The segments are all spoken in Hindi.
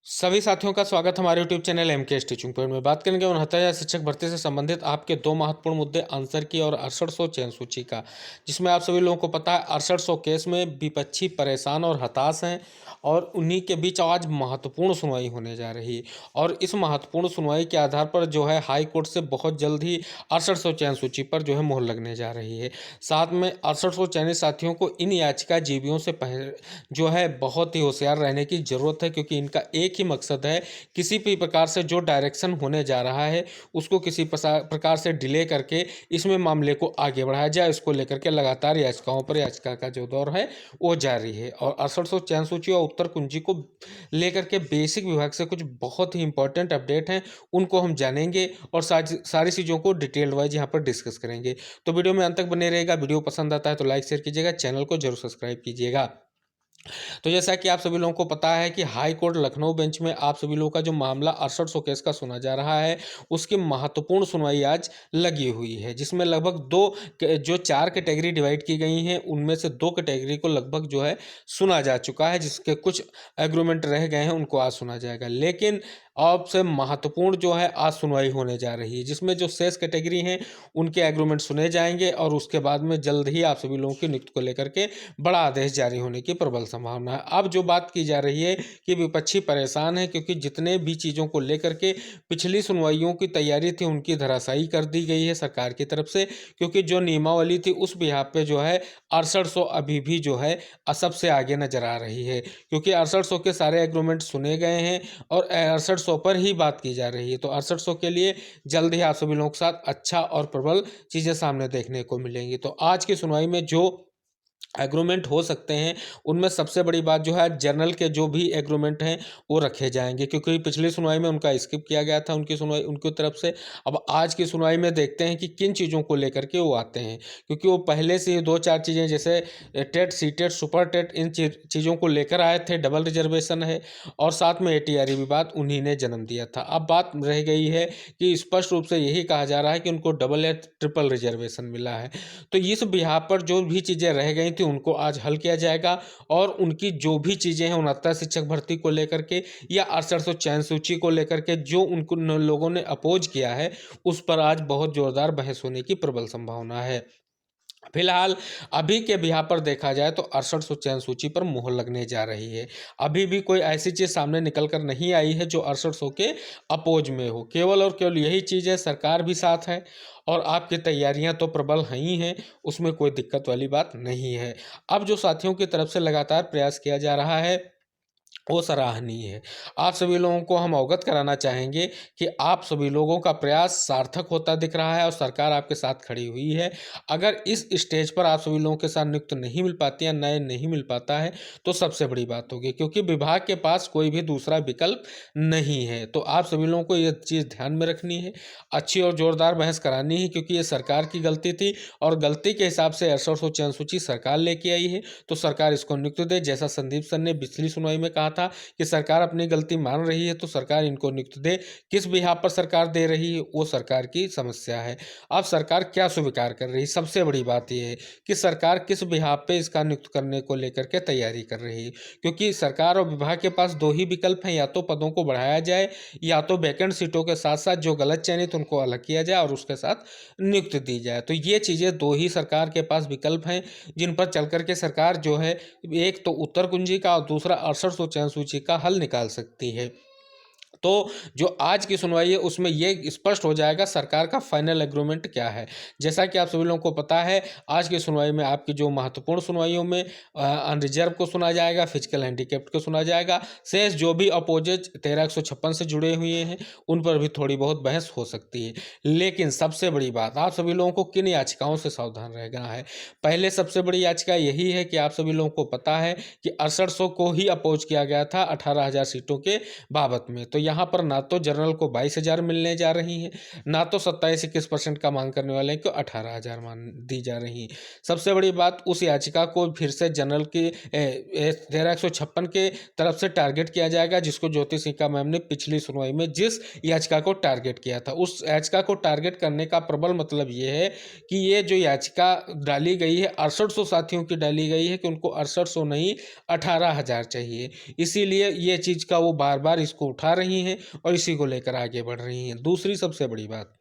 सभी साथियों का स्वागत हमारे YouTube channel MK teaching point में। बात करेंगे 69,000 शिक्षक भर्ती से संबंधित आपके दो महत्वपूर्ण मुद्दे आंसर की और 6800 चयन सूची का, जिसमें आप सभी लोगों को पता है 6800 केस में विपक्षी परेशान और हताश हैं और उन्हीं के बीच आज महत्वपूर्ण सुनवाई होने जा रही है। और इस महत्वपूर्ण सुनवाई के आधार पर जो है हाई कोर्ट से बहुत जल्द ही 6800 चयन सूची पर जो है मोहर लगने जा रही है। साथ में 6800 चयनित साथियों को इन याचिका जीवियों से जो है बहुत ही होशियार रहने की जरूरत है, क्योंकि इनका एक ही मकसद है, किसी भी प्रकार से जो डायरेक्शन होने जा रहा है उसको किसी प्रकार से डिले करके इसमें मामले को आगे बढ़ाया जाए। इसको लेकर के लगातार याचिकाओं पर याचिका का जो दौर है वो जारी है। और 6800 चयन सूची और उत्तर कुंजी को लेकर के बेसिक विभाग से कुछ बहुत ही इंपॉर्टेंट अपडेट हैं, उनको हम जानेंगे और सारी चीज़ों को डिटेल्ड वाइज यहाँ पर डिस्कस करेंगे। तो वीडियो में अंत तक बने रहेगा। वीडियो पसंद आता है तो लाइक शेयर कीजिएगा, चैनल को जरूर सब्सक्राइब कीजिएगा। तो जैसा कि आप सभी लोगों को पता है कि हाई कोर्ट लखनऊ बेंच में आप सभी लोगों का जो मामला 6800 केस का सुना जा रहा है, उसकी महत्वपूर्ण सुनवाई आज लगी हुई है, जिसमें लगभग जो चार कैटेगरी डिवाइड की गई हैं उनमें से दो कैटेगरी को लगभग जो है सुना जा चुका है, जिसके कुछ एग्रीमेंट रह गए हैं उनको आज सुना जाएगा। लेकिन अब से महत्वपूर्ण जो है आज सुनवाई होने जा रही है, जिसमें जो शेष कैटेगरी हैं उनके एग्रीमेंट सुने जाएंगे और उसके बाद में जल्द ही आप सभी लोगों की नियुक्ति को लेकर के बड़ा आदेश जारी होने की प्रबल संभावना है। अब जो बात की जा रही है कि विपक्षी परेशान है, क्योंकि जितने भी चीज़ों को लेकर के पिछली सुनवाइयों की तैयारी थी उनकी धराशायी कर दी गई है सरकार की तरफ से, क्योंकि जो नियमावली थी उस बिहाफ पे जो है 6800 अभी भी जो है सबसे आगे नजर आ रही है, क्योंकि 6800 के सारे एग्रीमेंट सुने गए हैं और 6800 पर ही बात की जा रही है। तो 6800 के लिए जल्द ही आप सभी लोगों के साथ अच्छा और प्रबल चीज़ें सामने देखने को मिलेंगी। तो आज की सुनवाई में जो एग्रीमेंट हो सकते हैं उनमें सबसे बड़ी बात जो है जर्नल के जो भी एग्रीमेंट हैं वो रखे जाएंगे, क्योंकि पिछली सुनवाई में उनका स्किप किया गया था उनकी सुनवाई उनकी तरफ से। अब आज की सुनवाई में देखते हैं कि किन चीज़ों को लेकर के वो आते हैं, क्योंकि वो पहले से ही दो चार चीज़ें जैसे TET C TET super TET इन चीज़ों को लेकर आए थे, डबल रिजर्वेशन है और साथ में ATRE भी बात उन्हीं ने जन्म दिया था। अब बात रह गई है कि स्पष्ट रूप से यही कहा जा रहा है कि उनको डबल या ट्रिपल रिजर्वेशन मिला है। तो इस बिहार पर जो भी चीज़ें रह गई थी उनको आज हल किया जाएगा और उनकी जो भी चीज़ें हैं 69 शिक्षक भर्ती को लेकर के या 6800 चयन सूची को लेकर के जो उनको लोगों ने अपोज किया है उस पर आज बहुत जोरदार बहस होने की प्रबल संभावना है। फिलहाल अभी के बिहार पर देखा जाए तो 6800 चयन सूची पर मोहर लगने जा रही है। अभी भी कोई ऐसी चीज़ सामने निकल कर नहीं आई है जो 6800 के अपोज में हो। केवल और केवल यही चीज़ है, सरकार भी साथ है और आपकी तैयारियां तो प्रबल हैं ही हैं, उसमें कोई दिक्कत वाली बात नहीं है। अब जो साथियों की तरफ से लगातार प्रयास किया जा रहा है वो सराहनीय है। आप सभी लोगों को हम अवगत कराना चाहेंगे कि आप सभी लोगों का प्रयास सार्थक होता दिख रहा है और सरकार आपके साथ खड़ी हुई है। अगर इस स्टेज पर आप सभी लोगों के साथ नियुक्त नहीं मिल पाती है, न्याय नहीं मिल पाता है, तो सबसे बड़ी बात होगी, क्योंकि विभाग के पास कोई भी दूसरा विकल्प नहीं है। तो आप सभी लोगों को ये चीज़ ध्यान में रखनी है, अच्छी और जोरदार बहस करानी है, क्योंकि ये सरकार की गलती थी और गलती के हिसाब से 6800 चयन सूची सरकार लेके आई है, तो सरकार इसको नियुक्त दे। जैसा संदीप सर ने पिछली सुनवाई में कहा था कि सरकार अपनी गलती मान रही है तो सरकार इनको नियुक्त दे। किस बिहाफ पर सरकार दे रही है वो सरकार की समस्या है। अब सरकार क्या स्वीकार कर रही है, सबसे बड़ी बात यह है कि सरकार किस बिहाफ पे इसका नियुक्त करने को लेकर के तैयारी कर रही है, क्योंकि सरकार और विभाग के पास दो ही विकल्प हैं, या तो पदों को बढ़ाया जाए या तो वैकेंट सीटों के साथ साथ जो गलत चयनित उनको अलग किया जाए और उसके साथ नियुक्ति दी जाए। तो ये चीज़ें दो ही सरकार के पास विकल्प हैं जिन पर चल करके सरकार जो है एक तो उत्तर कुंजी का और दूसरा 6800 चयन सूची का हल निकाल सकती है। तो जो आज की सुनवाई है उसमें ये स्पष्ट हो जाएगा सरकार का फाइनल एग्रीमेंट क्या है। जैसा कि आप सभी लोगों को पता है, आज की सुनवाई में आपकी जो महत्वपूर्ण सुनवाइयों में अनरिजर्व को सुना जाएगा, फिजिकल हैंडीकैप्ड को सुना जाएगा, शेष जो भी अपोजेज 13156 से जुड़े हुए हैं उन पर भी थोड़ी बहुत बहस हो सकती है। लेकिन सबसे बड़ी बात, आप सभी लोगों को किन याचिकाओं से सावधान रहना है। पहले सबसे बड़ी याचिका यही है कि आप सभी लोगों को पता है कि 6800 को ही अपोज किया गया था 18,000 सीटों के बाबत में। तो यहाँ पर ना तो जनरल को 22,000 मिलने जा रही हैं, ना तो 27-21% का मांग करने वाले को 18,000 मान दी जा रही है। सबसे बड़ी बात, उस याचिका को फिर से जनरल की 13,156 के तरफ से टारगेट किया जाएगा, जिसको ज्योति सिंह मैम ने पिछली सुनवाई में जिस याचिका को टारगेट किया था, उस याचिका को टारगेट करने का प्रबल मतलब ये है कि ये जो याचिका डाली गई है 6800 साथियों की डाली गई है कि उनको 6800 नहीं 18,000 चाहिए। इसीलिए ये चीज़ का वो बार बार इसको उठा रही हैं और इसी को लेकर आगे बढ़ रही हैं। दूसरी सबसे बड़ी बात,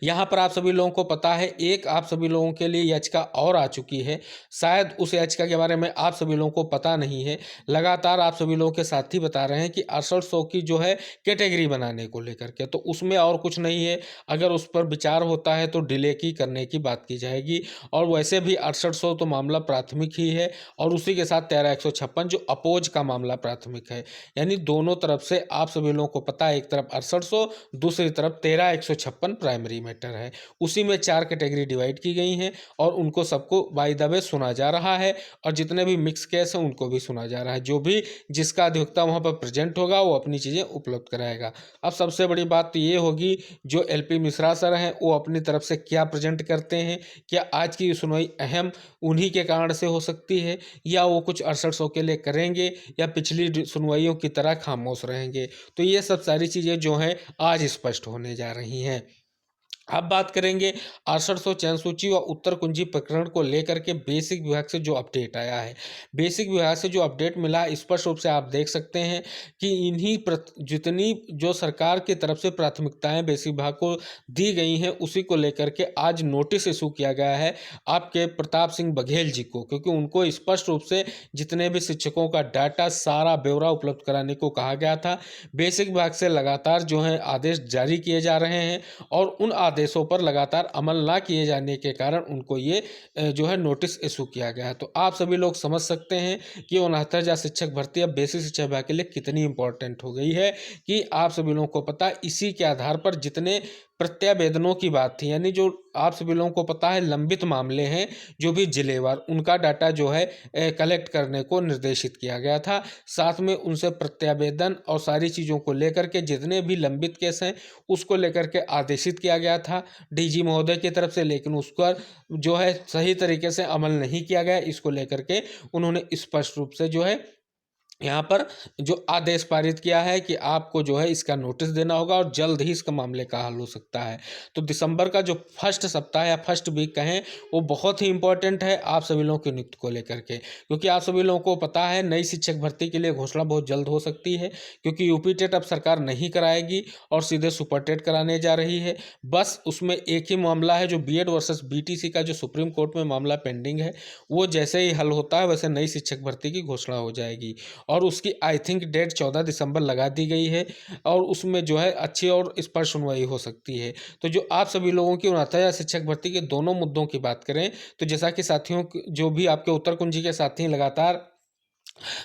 यहाँ पर आप सभी लोगों को पता है, एक आप सभी लोगों के लिए याचिका और आ चुकी है। शायद उस याचिका के बारे में आप सभी लोगों को पता नहीं है। लगातार आप सभी लोगों के साथी बता रहे हैं कि 6800 की जो है कैटेगरी बनाने को लेकर के, तो उसमें और कुछ नहीं है। अगर उस पर विचार होता है तो डिले की करने की बात की जाएगी, और वैसे भी 6800 तो मामला प्राथमिक ही है, और उसी के साथ 13,156 जो अपोज का मामला प्राथमिक है। यानी दोनों तरफ से आप सभी लोगों को पता है, एक तरफ 6800, दूसरी तरफ 13,156 प्राइमरी मैटर है। उसी में 4 कैटेगरी डिवाइड की गई हैं और उनको सबको बाय द वे सुना जा रहा है, और जितने भी मिक्स केस हैं उनको भी सुना जा रहा है। जो भी जिसका अधिवक्ता वहाँ पर प्रेजेंट होगा वो अपनी चीज़ें उपलब्ध कराएगा। अब सबसे बड़ी बात तो ये होगी, जो एलपी मिश्रा सर हैं वो अपनी तरफ से क्या प्रेजेंट करते हैं। क्या आज की सुनवाई अहम उन्हीं के कारण से हो सकती है, या वो कुछ 6800 के लिए करेंगे, या पिछली सुनवाइयों की तरह खामोश रहेंगे। तो ये सब सारी चीज़ें जो हैं आज स्पष्ट होने जा रही हैं। अब बात करेंगे 6800 चयन सूची व उत्तर कुंजी प्रकरण को लेकर के बेसिक विभाग से जो अपडेट आया है। बेसिक विभाग से जो अपडेट मिला, स्पष्ट रूप से आप देख सकते हैं कि इन्हीं जितनी जो सरकार की तरफ से प्राथमिकताएं बेसिक विभाग को दी गई हैं, उसी को लेकर के आज नोटिस इशू किया गया है आपके प्रताप सिंह बघेल जी को, क्योंकि उनको स्पष्ट रूप से जितने भी शिक्षकों का डाटा सारा ब्यौरा उपलब्ध कराने को कहा गया था। बेसिक विभाग से लगातार जो है आदेश जारी किए जा रहे हैं, और उन आदेशों पर लगातार अमल ना किए जाने के कारण उनको ये जो है नोटिस इशू किया गया है। तो आप सभी लोग समझ सकते हैं कि 69,000 शिक्षक भर्ती अब बेसिक शिक्षा विभाग के लिए कितनी इंपॉर्टेंट हो गई है, कि आप सभी लोगों को पता है इसी के आधार पर जितने प्रत्यावेदनों की बात थी, यानी जो आप सभी लोगों को पता है लंबित मामले हैं जो भी जिलेवार, उनका डाटा जो है कलेक्ट करने को निर्देशित किया गया था। साथ में उनसे प्रत्यावेदन और सारी चीज़ों को लेकर के जितने भी लंबित केस हैं उसको लेकर के आदेशित किया गया था डीजी महोदय की तरफ से, लेकिन उस पर जो है सही तरीके से अमल नहीं किया गया। इसको लेकर के उन्होंने स्पष्ट रूप से जो है यहाँ पर जो आदेश पारित किया है कि आपको जो है इसका नोटिस देना होगा, और जल्द ही इसका मामले का हल हो सकता है। तो दिसंबर का जो फर्स्ट सप्ताह या फर्स्ट वीक कहें, वो बहुत ही इंपॉर्टेंट है आप सभी लोगों की नियुक्ति को लेकर के, क्योंकि आप सभी लोगों को पता है नई शिक्षक भर्ती के लिए घोषणा बहुत जल्द हो सकती है, क्योंकि यूपी टेट अब सरकार नहीं कराएगी और सीधे सुपर टेट कराने जा रही है। बस उसमें एक ही मामला है, जो बीएड वर्सेस बीटीसी का जो सुप्रीम कोर्ट में मामला पेंडिंग है, वो जैसे ही हल होता है वैसे नई शिक्षक भर्ती की घोषणा हो जाएगी, और उसकी आई थिंक डेट 14 दिसंबर लगा दी गई है, और उसमें जो है अच्छी और स्पष्ट सुनवाई हो सकती है। तो जो आप सभी लोगों की 69,000 शिक्षक भर्ती के दोनों मुद्दों की बात करें, तो जैसा कि साथियों जो भी आपके उत्तर कुंजी के साथी लगातार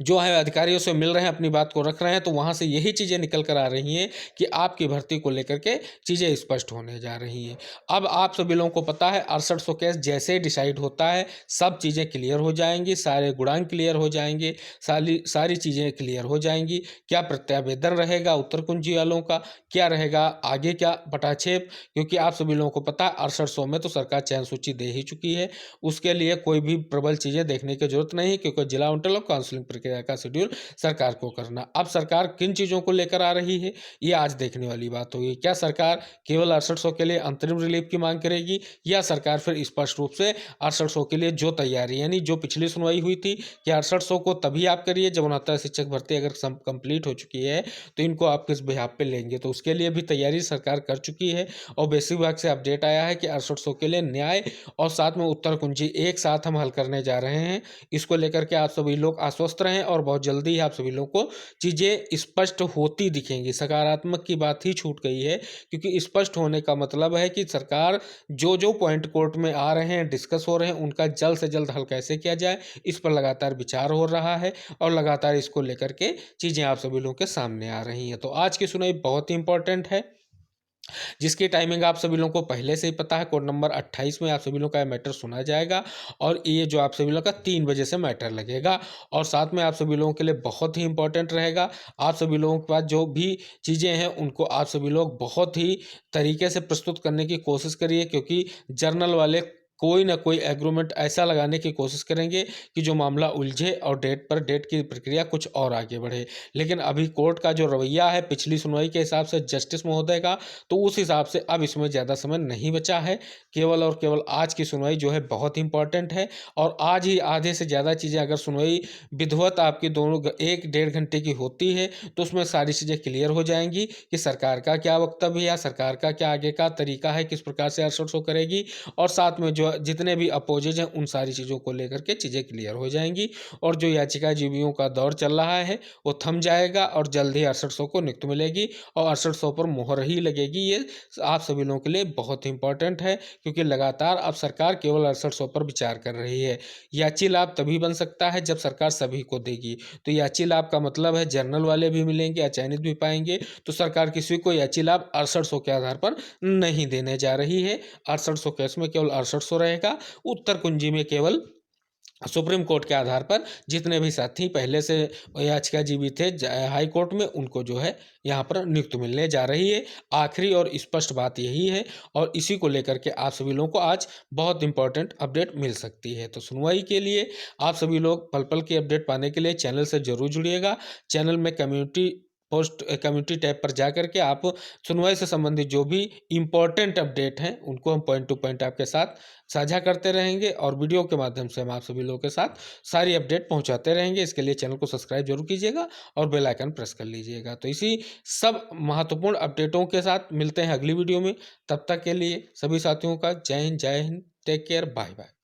जो है अधिकारियों से मिल रहे हैं, अपनी बात को रख रहे हैं, तो वहाँ से यही चीज़ें निकल कर आ रही हैं कि आपकी भर्ती को लेकर के चीज़ें स्पष्ट होने जा रही हैं। अब आप सभी लोगों को पता है 6800 केस जैसे ही डिसाइड होता है सब चीज़ें क्लियर हो जाएंगी, सारे गुणांक क्लियर हो जाएंगे, सारी चीज़ें क्लियर हो जाएंगी। क्या प्रत्यावेदन रहेगा उत्तर कुंजी वालों का, क्या रहेगा आगे क्या पटाक्षेप, क्योंकि आप सभी लोगों को पता है 6800 में तो सरकार चयन सूची दे ही चुकी है, उसके लिए कोई भी प्रबल चीज़ें देखने की जरूरत नहीं, क्योंकि जिला इंटरलॉक काउंसलिंग प्रक्रिया का शेड्यूल सरकार को करना। अब सरकार किन चीज़ों को लेकर आ रही है, ये आज देखने वाली बात होगी। क्या सरकार केवल 6800 के लिए अंतरिम रिलीफ की मांग करेगी, या सरकार फिर स्पष्ट रूप से 6800 के लिए जो तैयारी, यानी जो पिछली सुनवाई हुई थी कि 6800 को तभी आप करिए जब 69 शिक्षक भर्ती अगर कंप्लीट हो चुकी है तो इनको आप किस बिहाफ पे लेंगे, तो उसके लिए भी तैयारी सरकार कर चुकी है। और बेसिक विभाग से अपडेट आया है कि 6800 के लिए न्याय और साथ में उत्तर कुंजी एक साथ हम हल करने जा रहे हैं। इसको लेकर के आप सभी लोग आश्वस्त रहें, और बहुत जल्दी ही आप सभी लोगों को चीज़ें स्पष्ट होती दिखेंगी। सकारात्मक की बात ही छूट गई है, क्योंकि स्पष्ट होने का मतलब है कि सरकार जो जो पॉइंट कोर्ट में आ रहे हैं, डिस्कस हो रहे हैं, उनका जल्द से जल्द हल कैसे किया जाए, इस पर लगातार विचार हो रहा है, और लगातार इसको लेकर के चीज़ें आप सभी लोगों के सामने आ रही हैं। तो आज की सुनवाई बहुत ही इंपॉर्टेंट है। जिसकी टाइमिंग आप सभी लोगों को पहले से ही पता है। कोड नंबर 28 में आप सभी लोगों का मैटर सुना जाएगा और ये जो आप सभी लोगों का 3 बजे से मैटर लगेगा। और साथ में आप सभी लोगों के लिए बहुत ही इंपॉर्टेंट रहेगा, आप सभी लोगों के पास जो भी चीज़ें हैं उनको आप सभी लोग बहुत ही तरीके से प्रस्तुत करने की कोशिश करिए, क्योंकि जर्नल वाले कोई ना कोई एग्रीमेंट ऐसा लगाने की कोशिश करेंगे कि जो मामला उलझे और डेट की प्रक्रिया कुछ और आगे बढ़े। लेकिन अभी कोर्ट का जो रवैया है पिछली सुनवाई के हिसाब से जस्टिस महोदय का, तो उस हिसाब से अब इसमें ज़्यादा समय नहीं बचा है। केवल और केवल आज की सुनवाई जो है बहुत इंपॉर्टेंट है, और आज ही आधे से ज़्यादा चीज़ें अगर सुनवाई विधिवत आपकी दोनों 1 डेढ़ घंटे की होती है तो उसमें सारी चीज़ें क्लियर हो जाएंगी कि सरकार का क्या वक्तव्य है या सरकार का क्या आगे का तरीका है, किस प्रकार से अरसर शो करेगी, और साथ में जो जितने भी अपोजेज हैं उन सारी चीज़ों को लेकर के चीज़ें क्लियर हो जाएंगी। और जो याचिका जीवियों का दौर चल रहा है वो थम जाएगा और जल्द ही 6800 को नियुक्ति मिलेगी और 6800 पर मोहर ही लगेगी। ये आप सभी लोगों के लिए बहुत इंपॉर्टेंट है, क्योंकि लगातार अब सरकार केवल 6800 पर विचार कर रही है। याची लाभ तभी बन सकता है जब सरकार सभी को देगी। तो याची लाभ का मतलब है जर्नल वाले भी मिलेंगे, अचयनित भी पाएंगे। तो सरकार किसी को याची लाभ 6800 के आधार पर नहीं देने जा रही है। 6800 केस में केवल 6800 रहेगा। उत्तर कुंजी में केवल सुप्रीम कोर्ट के आधार पर जितने भी साथी पहले से याचिकाजीवी थे हाई कोर्ट में, उनको जो है यहाँ पर नियुक्ति मिलने जा रही है। आखिरी और स्पष्ट बात यही है, और इसी को लेकर के आप सभी लोगों को आज बहुत इंपॉर्टेंट अपडेट मिल सकती है। तो सुनवाई के लिए आप सभी लोग पल पल की अपडेट पाने के लिए चैनल से जरूर जुड़िएगा। चैनल में कम्युनिटी टैब पर जा करके आप सुनवाई से संबंधित जो भी इम्पोर्टेंट अपडेट हैं उनको हम पॉइंट टू पॉइंट आपके साथ साझा करते रहेंगे, और वीडियो के माध्यम से हम आप सभी लोगों के साथ सारी अपडेट पहुंचाते रहेंगे। इसके लिए चैनल को सब्सक्राइब जरूर कीजिएगा और बेल आइकन प्रेस कर लीजिएगा। तो इसी सब महत्वपूर्ण अपडेटों के साथ मिलते हैं अगली वीडियो में। तब तक के लिए सभी साथियों का जय हिंद, टेक केयर, बाय बाय।